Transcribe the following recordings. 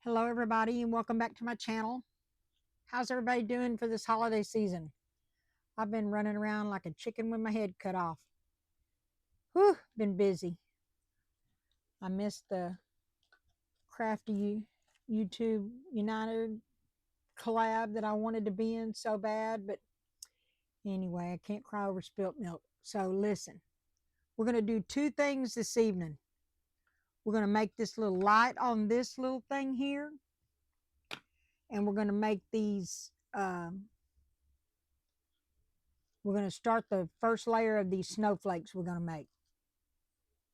Hello everybody and welcome back to my channel. How's everybody doing for this holiday season? I've been running around like a chicken with my head cut off. Whew, been busy. I missed the crafty YouTube United collab that I wanted to be in so bad, but anyway, I can't cry over spilt milk. So listen, we're going to do two things this evening. We're going to make this little light on this little thing here, and we're going to make these we're going to start the first layer of these snowflakes we're going to make.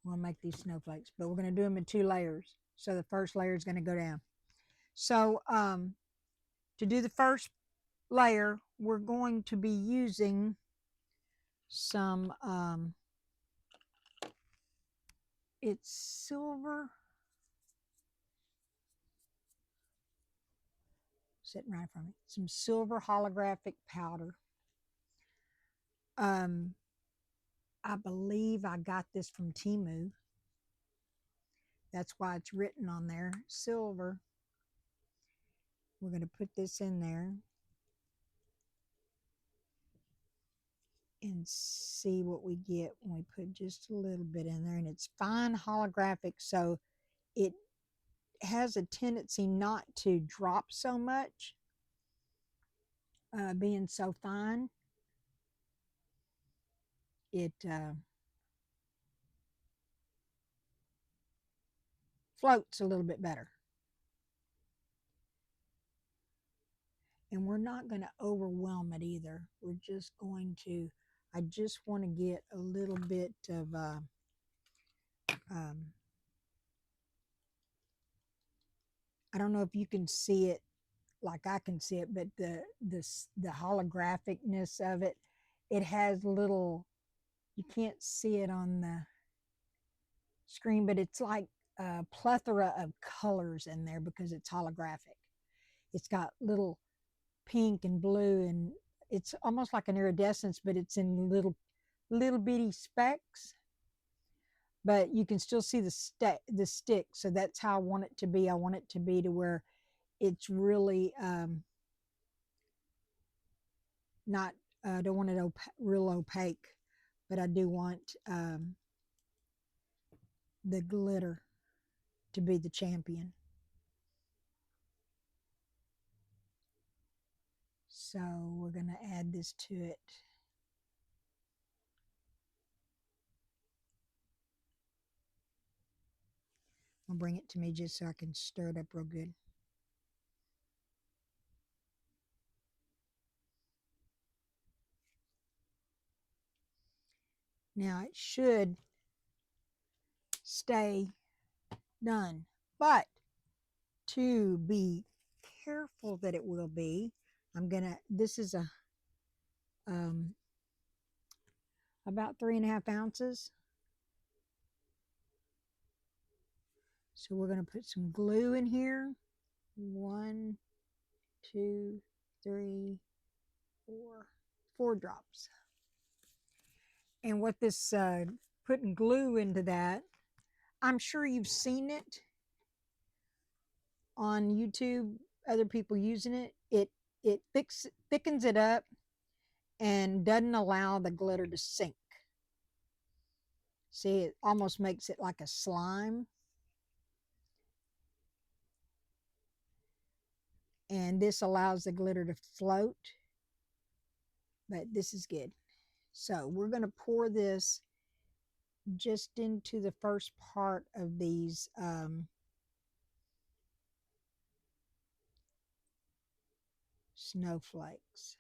We'll make these snowflakes, but we're going to do them in two layers. So the first layer is going to go down. So to do the first layer, we're going to be using some, it's silver, sitting right in front of me, some silver holographic powder. I believe I got this from Temu. That's why it's written on there, silver. We're going to put this in there and see what we get when we put just a little bit in there. And it's fine holographic, so it has a tendency not to drop so much, being so fine. It floats a little bit better. And we're not going to overwhelm it either. We're just going to, I just want to get a little bit of I don't know if you can see it like I can see it, but the holographicness of it, it has little, you can't see it on the screen, but it's like a plethora of colors in there because it's holographic. It's got little pink and blue, and it's almost like an iridescence, but it's in little bitty specks. But you can still see the stick. So that's how I want it to be. I want it to be to where it's really not. I don't want it real opaque, but I do want the glitter to be the champion. So we're going to add this to it. I'll bring it to me just so I can stir it up real good. Now it should stay done, but to be careful that it will be, I'm gonna, this is a about 3.5 ounces. So we're gonna put some glue in here. 1, 2, 3, 4 drops. And what this putting glue into that, I'm sure you've seen it on YouTube, other people using it. It thickens it up and doesn't allow the glitter to sink. See, it almost makes it like a slime. And this allows the glitter to float, but this is good. So we're going to pour this just into the first part of these snowflakes.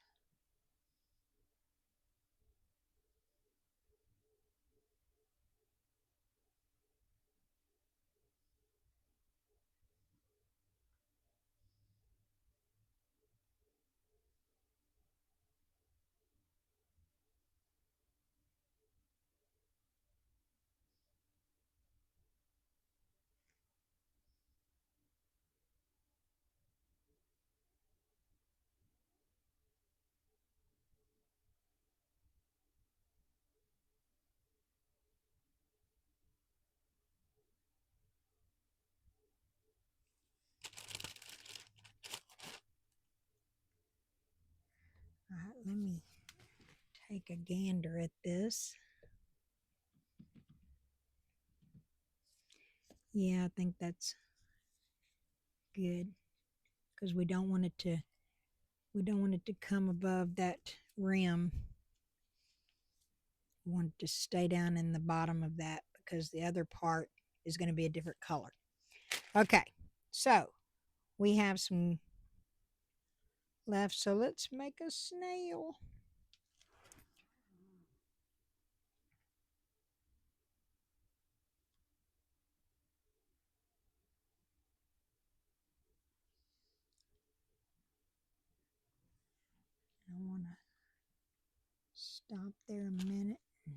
take a gander at this. Yeah, I think that's good because we don't want it to come above that rim. We want it to stay down in the bottom of that because the other part is going to be a different color. Okay, so we have some left, so let's make a snail. I want to stop there a minute and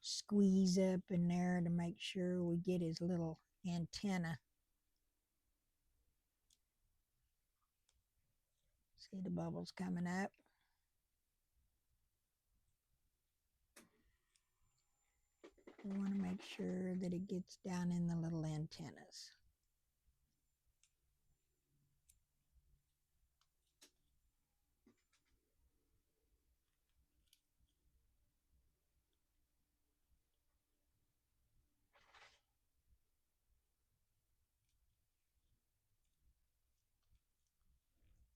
squeeze up in there to make sure we get his little antenna. See the bubbles coming up. We want to make sure that it gets down in the little antennas.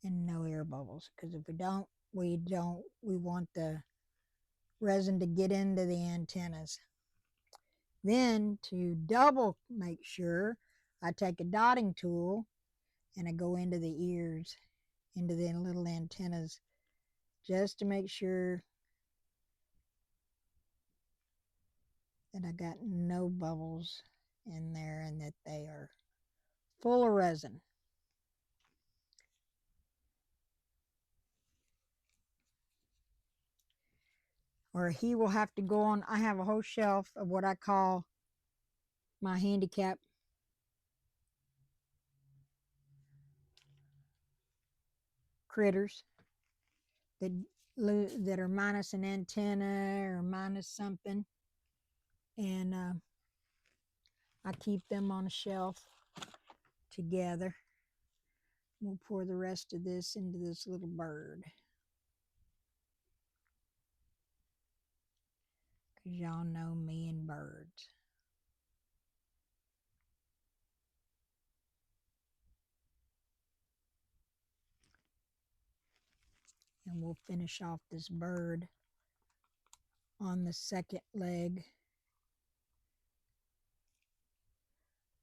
And no air bubbles, because if we want the resin to get into the antennas. Then to double make sure, I take a dotting tool and I go into the ears, into the little antennas, just to make sure that I got no bubbles in there and that they are full of resin. Or he will have to go on. I have a whole shelf of what I call my handicap critters that are minus an antenna or minus something, and I keep them on a shelf together. We'll pour the rest of this into this little bird, because y'all know me and birds. And we'll finish off this bird on the second leg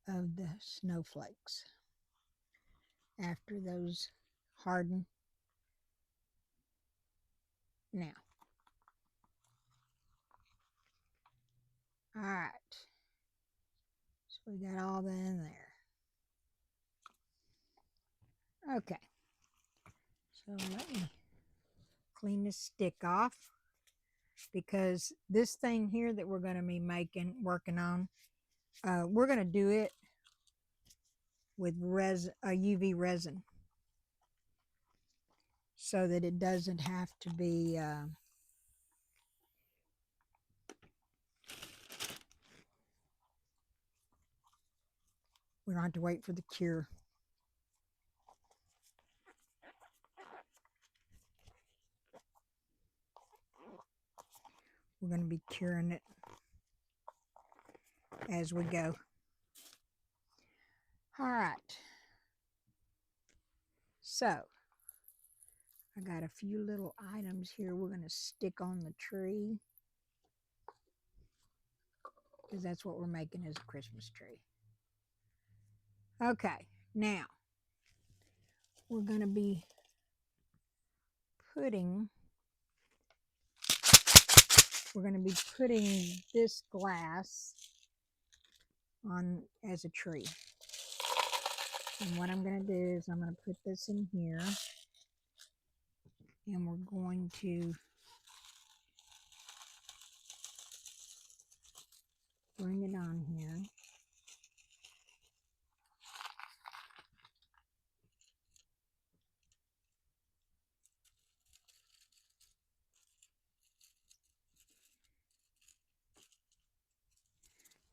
of the snowflakes after those harden. Now, all right, so we got all that in there. Okay, so let me clean this stick off, because this thing here that we're going to be working on, we're going to do it with UV resin, so that it doesn't have to be we don't have to wait for the cure. We're going to be curing it as we go. All right. So, I got a few little items here we're going to stick on the tree, because that's what we're making as a Christmas tree. Okay, now we're going to be putting this glass on as a tree. And what I'm going to do is I'm going to put this in here, and we're going to bring it on here.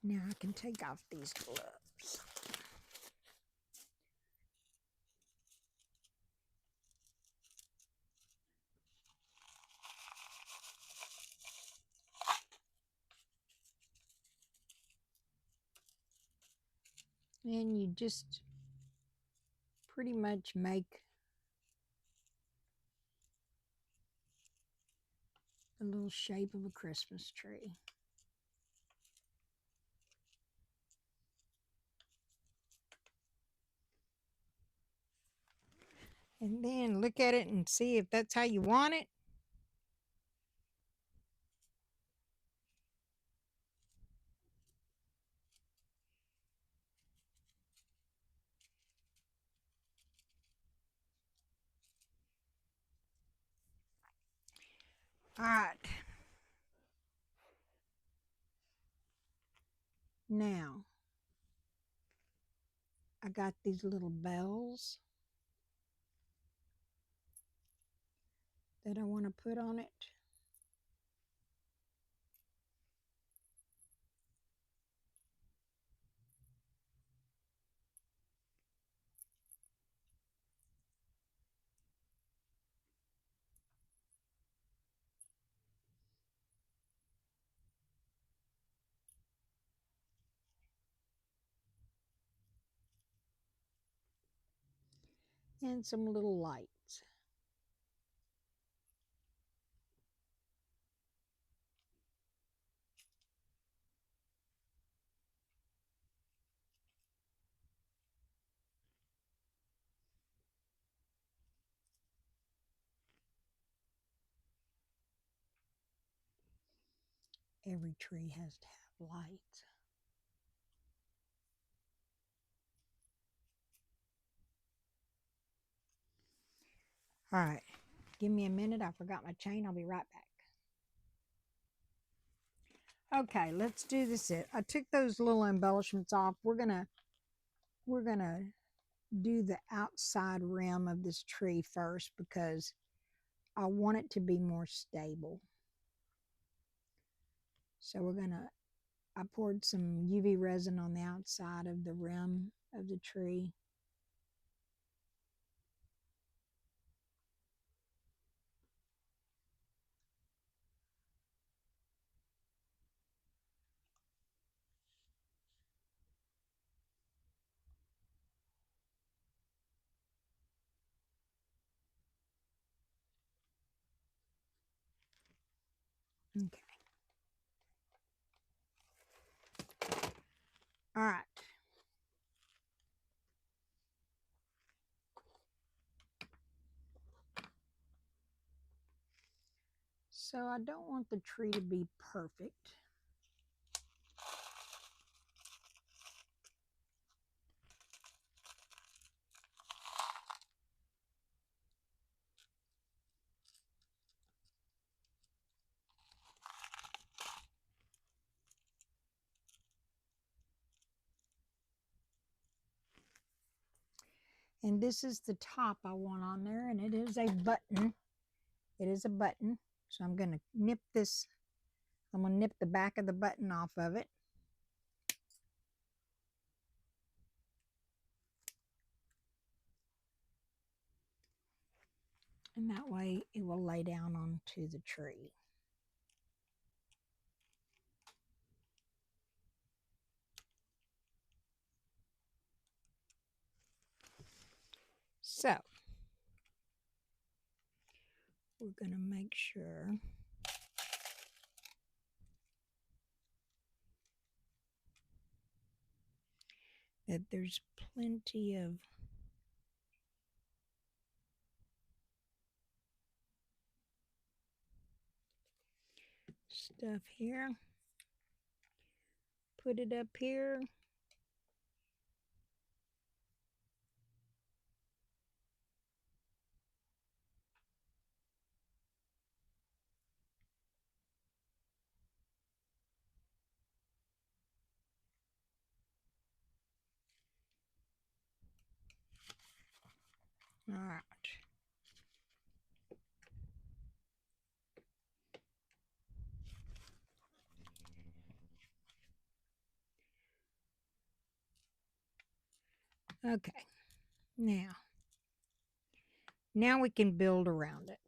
Now I can take off these gloves. And you just pretty much make a little shape of a Christmas tree. And then look at it and see if that's how you want it. All right. Now, I got these little bells that I want to put on it. And some little lights. Every tree has to have lights. All right, give me a minute. I forgot my chain. I'll be right back. Okay, let's do this. I took those little embellishments off. We're gonna do the outside rim of this tree first because I want it to be more stable. So I poured some UV resin on the outside of the rim of the tree. Okay. All right. So I don't want the tree to be perfect. And this is the top I want on there, and it is a button. It is a button. So I'm going to nip this. I'm going to nip the back of the button off of it. And that way it will lay down onto the tree. So we're going to make sure that there's plenty of stuff here. Put it up here. All right. Okay. Now we can build around it.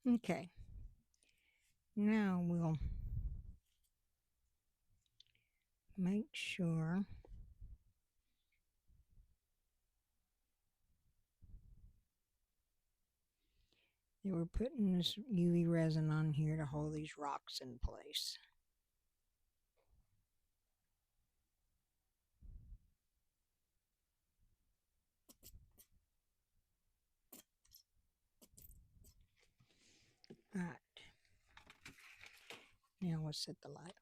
Okay. Now we'll make sure that we're putting this UV resin on here to hold these rocks in place. All right. Now we'll set the light on.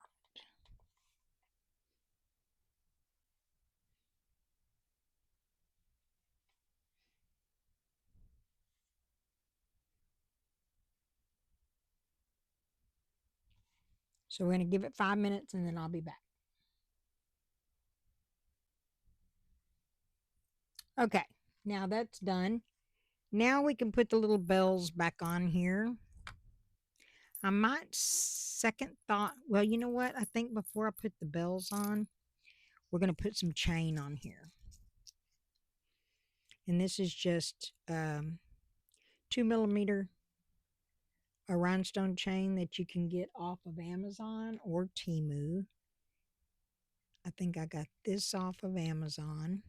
So we're going to give it 5 minutes and then I'll be back. Okay, now that's done. Now we can put the little bells back on here. I might second thought, well, you know what? I think before I put the bells on, we're going to put some chain on here. And this is just 2mm a rhinestone chain that you can get off of Amazon or Temu. I think I got this off of Amazon.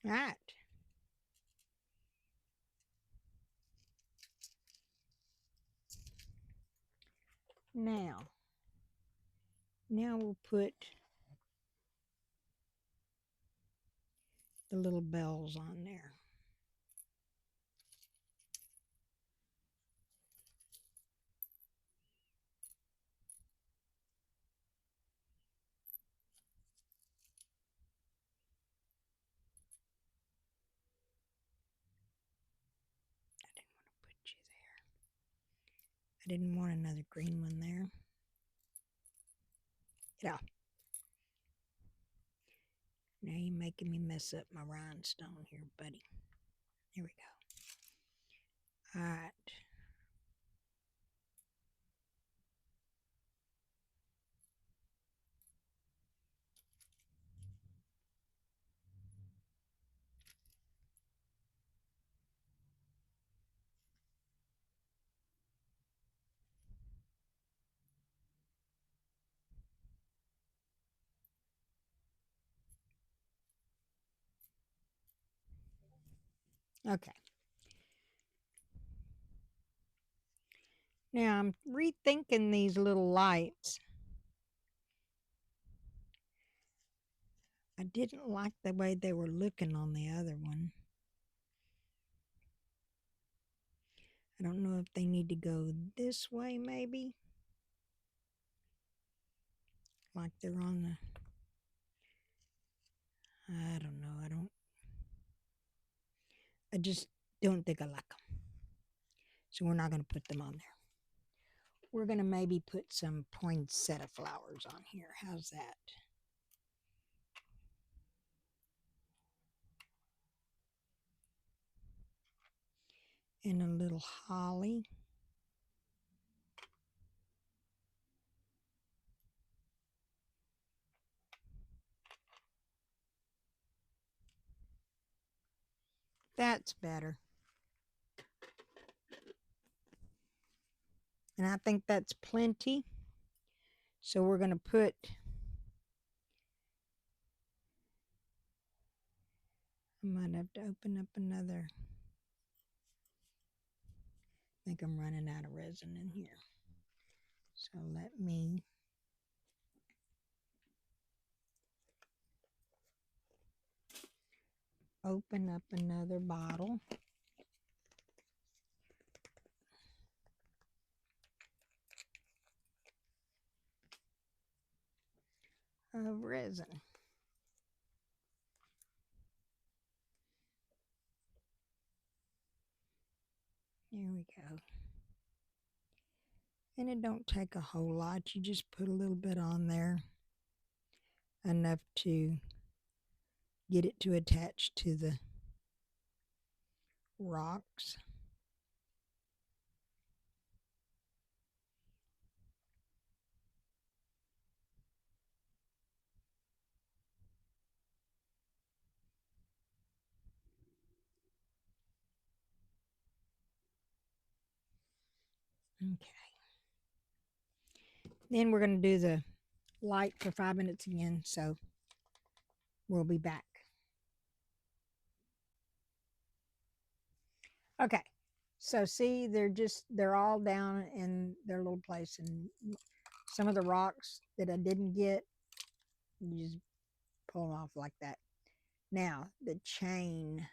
All right. Now we'll put the little bells on there. I didn't want another green one there. Get off. Now you're making me mess up my rhinestone here, buddy. There we go. All right. Okay. Now I'm rethinking these little lights. I didn't like the way they were looking on the other one. I don't know if they need to go this way maybe. Like they're on the, I don't know. I just don't think I like them. So we're not going to put them on there. We're going to maybe put some poinsettia flowers on here. How's that? And a little holly. That's better. And I think that's plenty. So we're going to put, I might have to open up another. I think I'm running out of resin in here. So let me open up another bottle. of resin. There we go. And it don't take a whole lot. You just put a little bit on there, enough to get it to attach to the rocks. Okay. Then we're going to do the light for 5 minutes again, so we'll be back. Okay, so see, they're all down in their little place, and some of the rocks that I didn't get, you just pull them off like that. Now, the chain,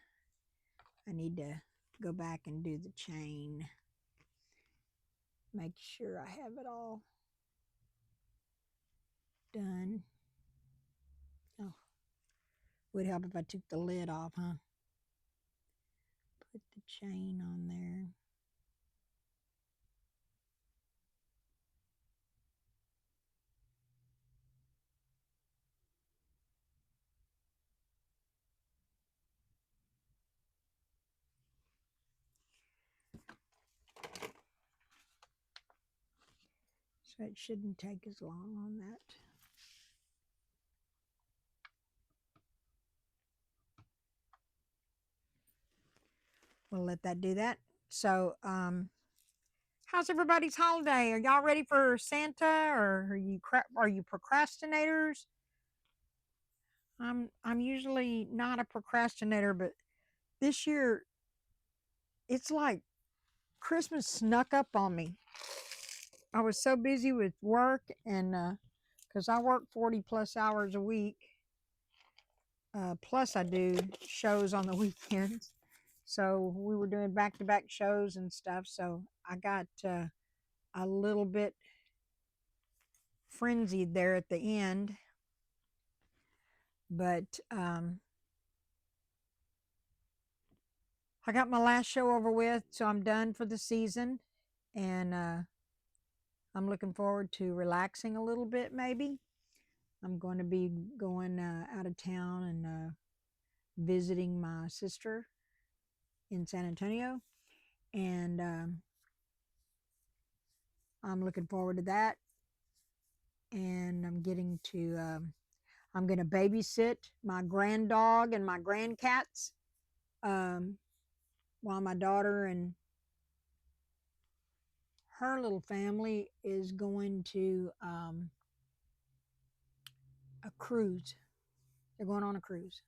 I need to go back and do the chain. Make sure I have it all done. Oh, would help if I took the lid off, huh? Put the chain on there. So it shouldn't take as long on that. We'll let that do that. So, how's everybody's holiday? Are y'all ready for Santa, or are you procrastinators? I'm usually not a procrastinator, but this year it's like Christmas snuck up on me. I was so busy with work, and because I work 40 plus hours a week, plus I do shows on the weekends. So we were doing back-to-back shows and stuff. So I got a little bit frenzied there at the end. But I got my last show over with, so I'm done for the season. And I'm looking forward to relaxing a little bit, maybe. I'm going to be going out of town and visiting my sister in San Antonio. And I'm looking forward to that. And I'm getting to, I'm going to babysit my grand dog and my grandcats while my daughter and her little family is going to a cruise. They're going on a cruise.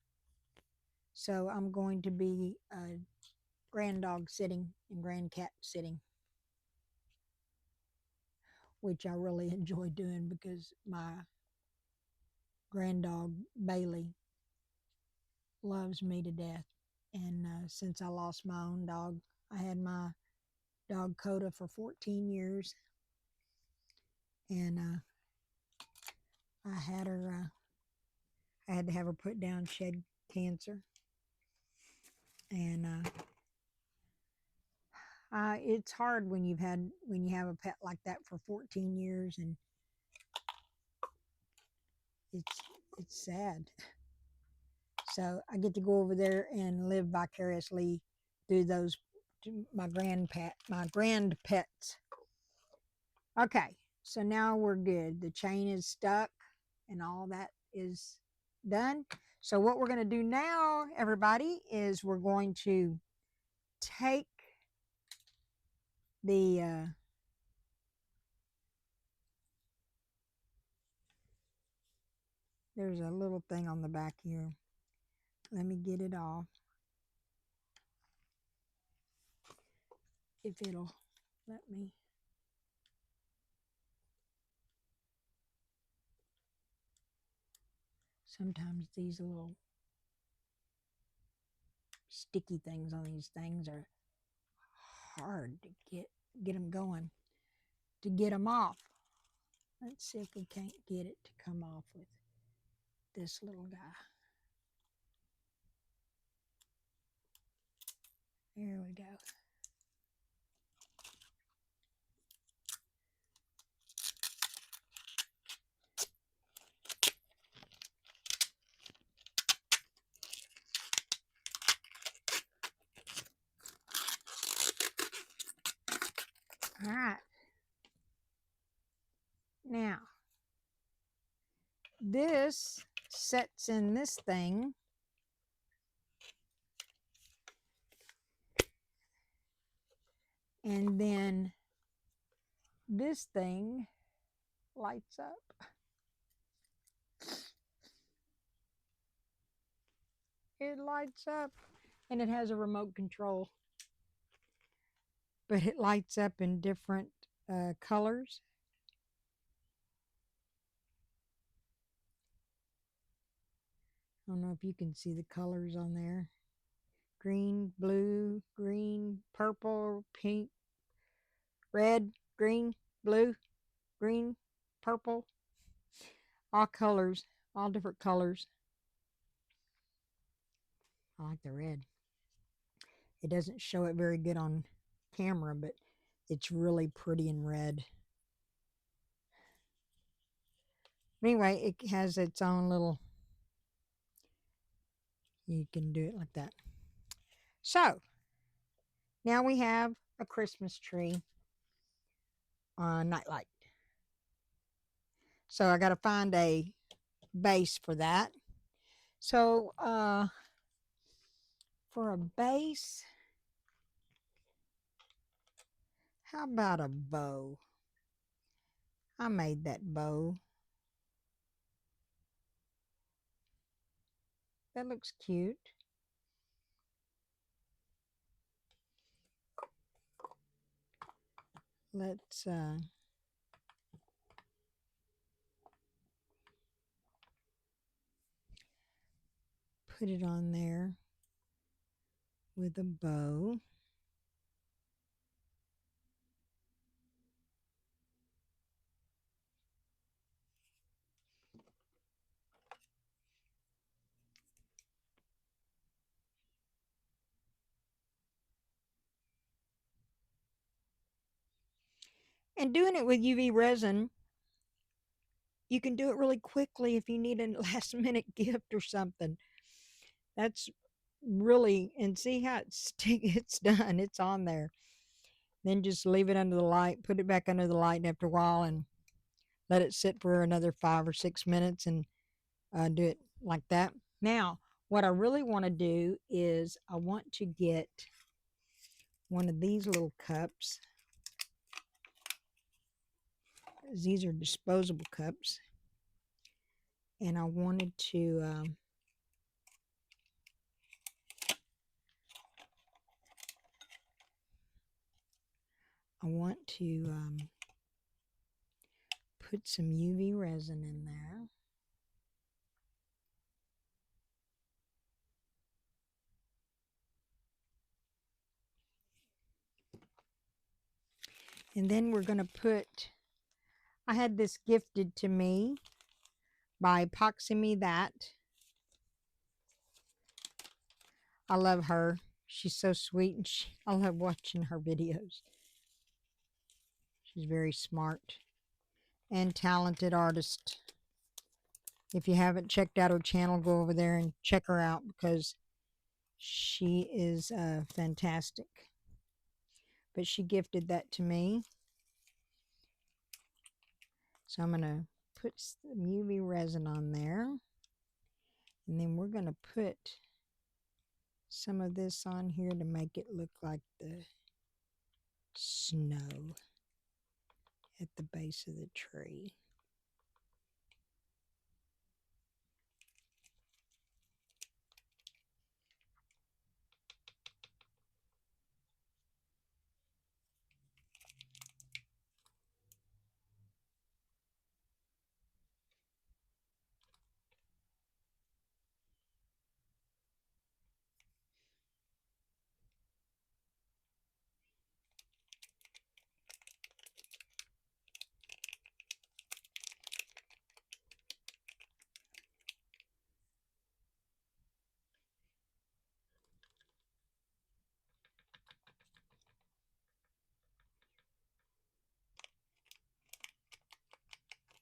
So I'm going to be grand dog sitting and grand cat sitting, which I really enjoy doing because my grand dog Bailey loves me to death. And since I lost my own dog, I had my dog Coda for 14 years. And I had her, I had to have her put down. She had cancer. And it's hard when you have a pet like that for 14 years, and it's sad. So I get to go over there and live vicariously through those my grand pets. Okay, so now we're good. The chain is stuck and all that is done. So what we're going to do now, everybody, is we're going to take the there's a little thing on the back here. Let me get it off. If it'll let me. Sometimes these little sticky things on these things are hard to get them going, to get them off. Let's see if we can't get it to come off with this little guy. There we go. All right. Now, this sets in this thing. And then this thing lights up. It lights up, and it has a remote control. But it lights up in different colors. I don't know if you can see the colors on there. Green, blue, green, purple, pink, red, green, blue, green, purple. All colors, all different colors. I like the red. It doesn't show it very good on camera, but it's really pretty in red. Anyway, it has its own little, you can do it like that. So, now we have a Christmas tree nightlight. So I got to find a base for that. So for a base, how about a bow? I made that bow. That looks cute. Let's put it on there with a bow. And doing it with UV resin, you can do it really quickly if you need a last minute gift or something. That's really, and see how it's done. It's on there. Then just leave it under the light, put it back under the light after a while, and let it sit for another 5 or 6 minutes, and do it like that. Now, what I really want to do is I want to get one of these little cups. These are disposable cups. And I wanted to put some UV resin in there. And then we're going to put, I had this gifted to me by Epoxy Me That. I love her. She's so sweet, and I love watching her videos. She's very smart and talented artist. If you haven't checked out her channel, go over there and check her out because she is fantastic. But she gifted that to me. So I'm going to put some UV resin on there. And then we're going to put some of this on here to make it look like the snow at the base of the tree.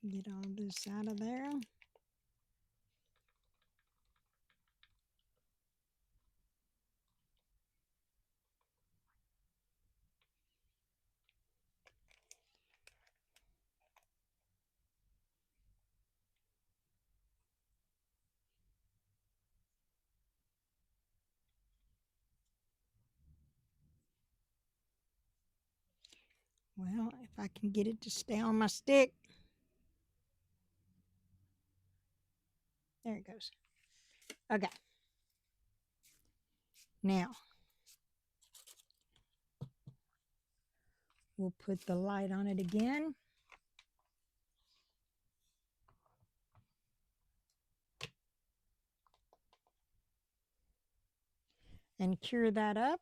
Get all this out of there. Well, if I can get it to stay on my stick. There it goes. Okay. Now, we'll put the light on it again. And cure that up.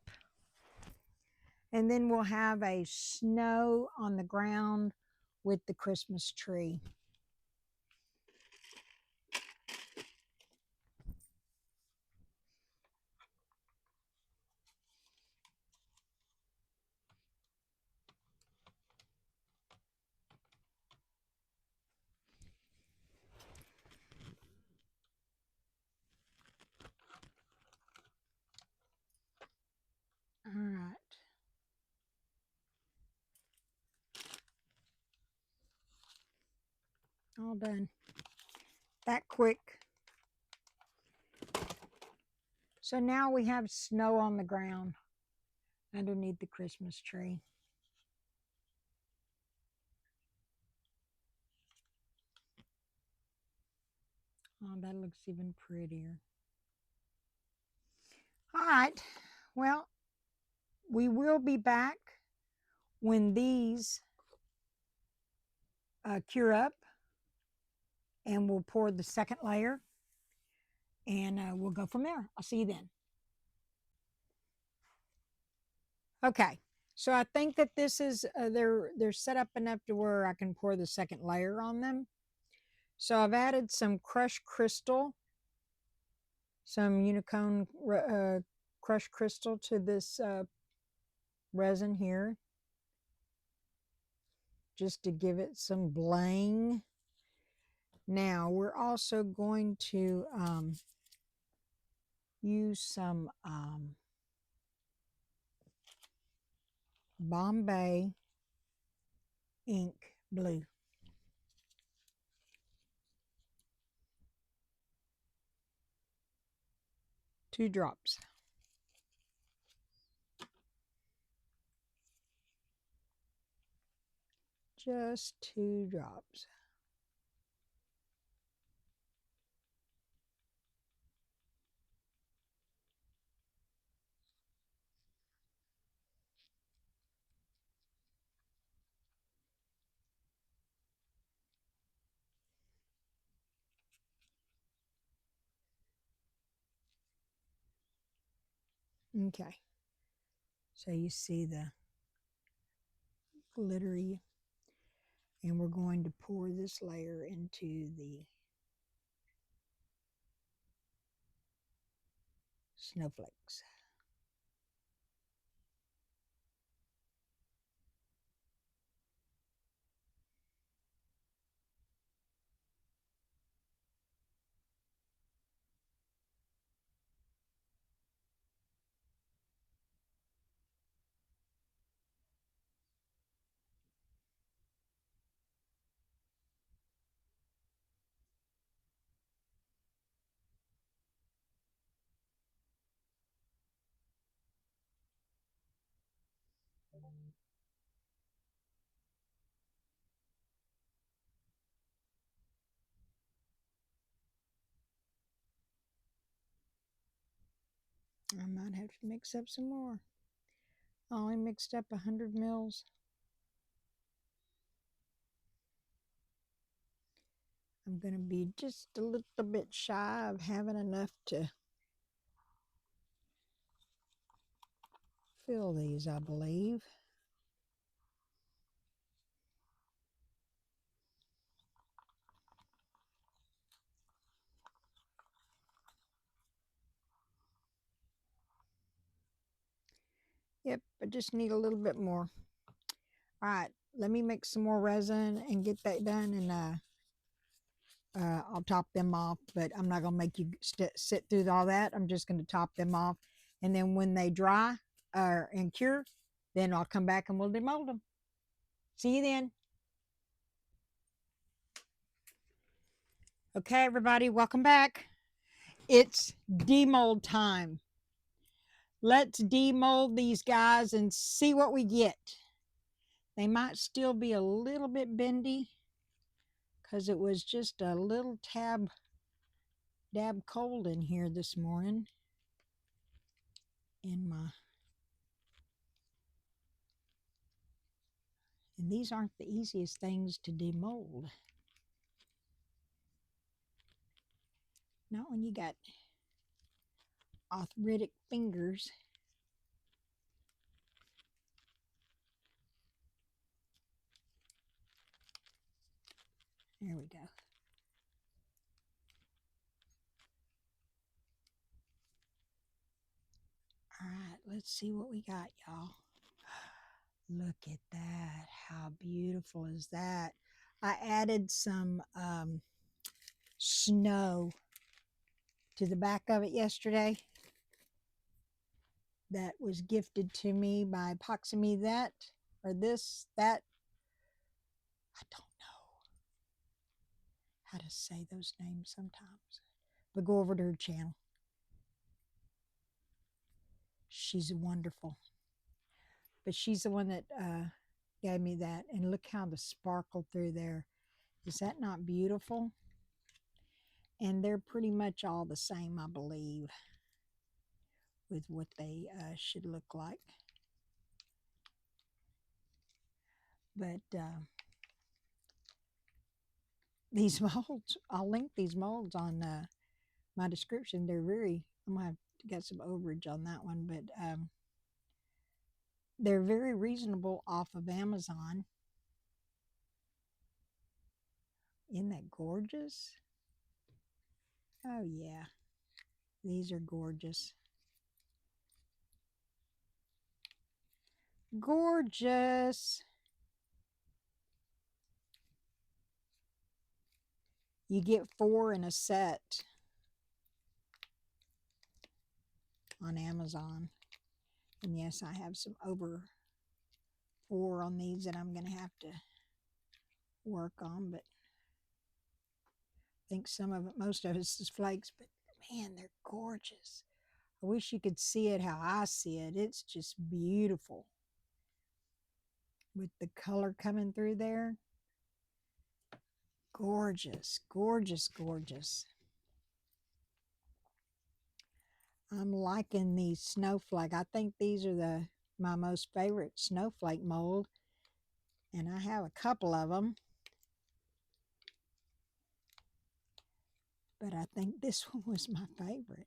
And then we'll have a snow on the ground with the Christmas tree. All right. All done. That quick. So now we have snow on the ground underneath the Christmas tree. Oh, that looks even prettier. All right. Well, we will be back when these cure up, and we'll pour the second layer, and we'll go from there. I'll see you then. Okay, so I think that this is they're set up enough to where I can pour the second layer on them. So I've added some crushed crystal, some Uniconeart crushed crystal to this resin here, just to give it some bling. Now we're also going to use some Bombay ink blue. Two drops. Just 2 drops. Okay. So you see the glittery, and we're going to pour this layer into the snowflakes. I might have to mix up some more. I only mixed up 100 mils. I'm going to be just a little bit shy of having enough to fill these, I believe. Yep, I just need a little bit more. All right, let me make some more resin and get that done, and I'll top them off, but I'm not going to make you sit through all that. I'm just going to top them off. And then when they dry and cure, then I'll come back and we'll demold them. See you then. Okay, everybody, welcome back. It's demold time. Let's demold these guys and see what we get. They might still be a little bit bendy because it was just a little dab cold in here this morning and these aren't the easiest things to demold. Not when you got arthritic fingers. There we go. All right, let's see what we got, y'all. Look at that. How beautiful is that? I added some snow to the back of it yesterday. That was gifted to me by Epoxy that, or this, that. I don't know how to say those names sometimes. But go over to her channel. She's wonderful. But she's the one that gave me that. And look how the sparkle through there. Is that not beautiful? And they're pretty much all the same, I believe, with what they should look like. But these molds, I'll link these molds on my description. They're very, I'm going to have to get some overage on that one, but they're very reasonable off of Amazon. Isn't that gorgeous? Oh yeah, these are gorgeous. Gorgeous. You get 4 in a set on Amazon. And yes, I have some over 4 on these that I'm going to have to work on, but I think some of it, most of it is flakes, but man, they're gorgeous. I wish you could see it how I see it. It's just beautiful with the color coming through there. Gorgeous, gorgeous, gorgeous. I'm liking these snowflake. I think these are my most favorite snowflake mold. And I have a couple of them. But I think this one was my favorite.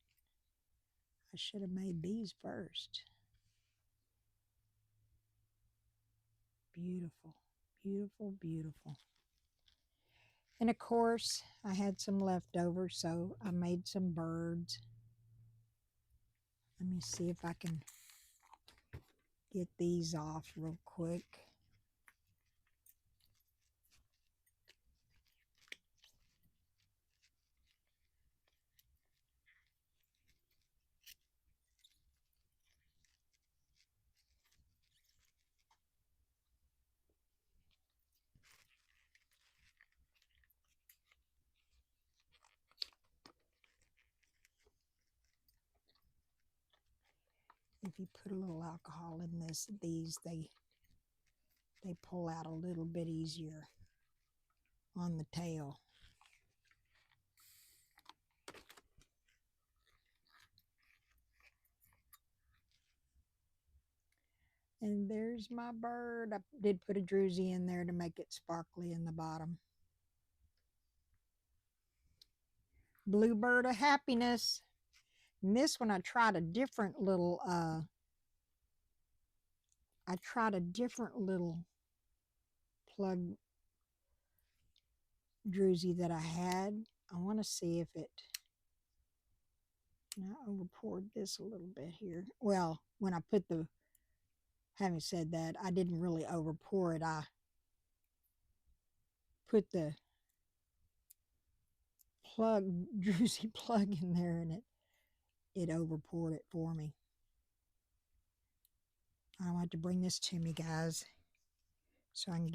I should have made these first. Beautiful, beautiful, beautiful. And of course, I had some leftover, so I made some birds. Let me see if I can get these off real quick. If you put a little alcohol in these, they pull out a little bit easier on the tail. And there's my bird. I did put a druzy in there to make it sparkly in the bottom. Bluebird of happiness. And this one I tried a different little plug druzy that I had. I want to see if it, and I overpoured this a little bit here. Well, when I put having said that, I didn't really overpour it. I put the druzy plug in there, and it over poured it for me. I want to bring this to me, guys, so I can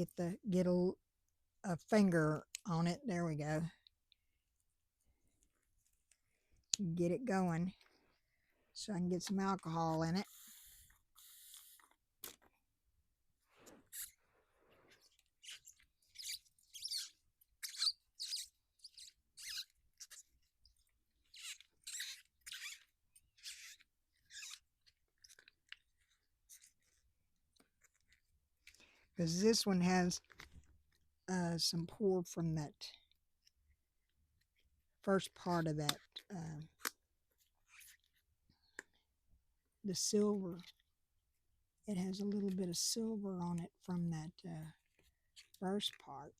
get a finger on it. There we go. Get it going so I can get some alcohol in it. Because this one has some pour from that first part of that, the silver. It has a little bit of silver on it from that first part.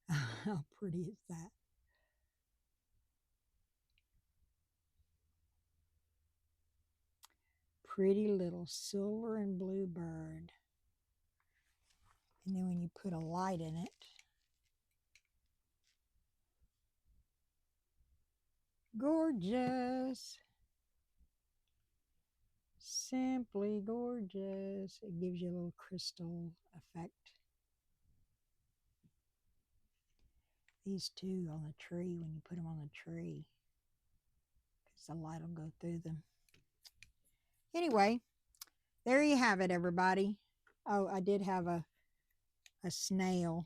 How pretty is that? Pretty little silver and blue bird. And then when you put a light in it, gorgeous. Simply gorgeous. It gives you a little crystal effect. These two on the tree, when you put them on the tree, because the light will go through them. Anyway, there you have it, everybody. Oh, I did have a snail.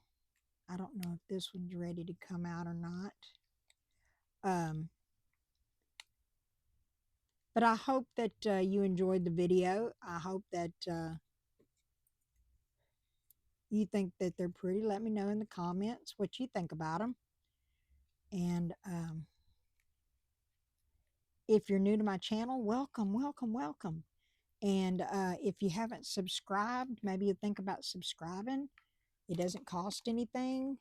I don't know if this one's ready to come out or not. But I hope that you enjoyed the video. I hope that you think that they're pretty. Let me know in the comments what you think about them. And if you're new to my channel, welcome, welcome, welcome. And if you haven't subscribed, maybe you think about subscribing. It doesn't cost anything,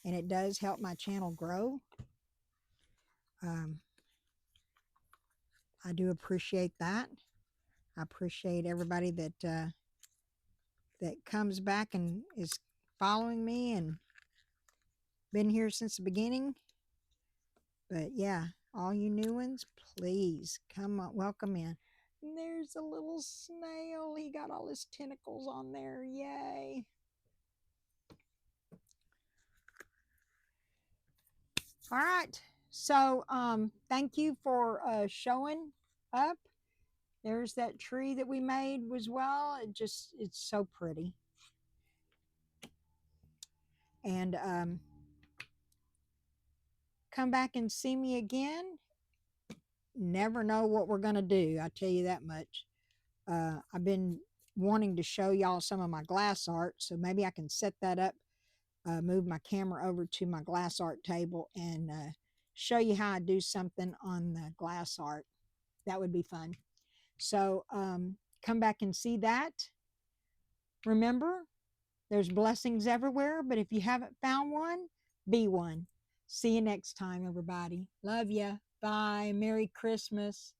and it does help my channel grow. I do appreciate that. I appreciate everybody that comes back and is following me and been here since the beginning. But yeah, all you new ones, please come on, welcome in. And there's a little snail. He got all his tentacles on there. Yay. All right. So thank you for showing up. There's that tree that we made as well. It's so pretty. And come back and see me again. Never know what we're going to do. I tell you that much. I've been wanting to show y'all some of my glass art, so maybe I can set that up, move my camera over to my glass art table and show you how I do something on the glass art. That would be fun. So come back and see that. Remember, there's blessings everywhere, but if you haven't found one, be one. See you next time, everybody. Love ya. Bye. Merry Christmas.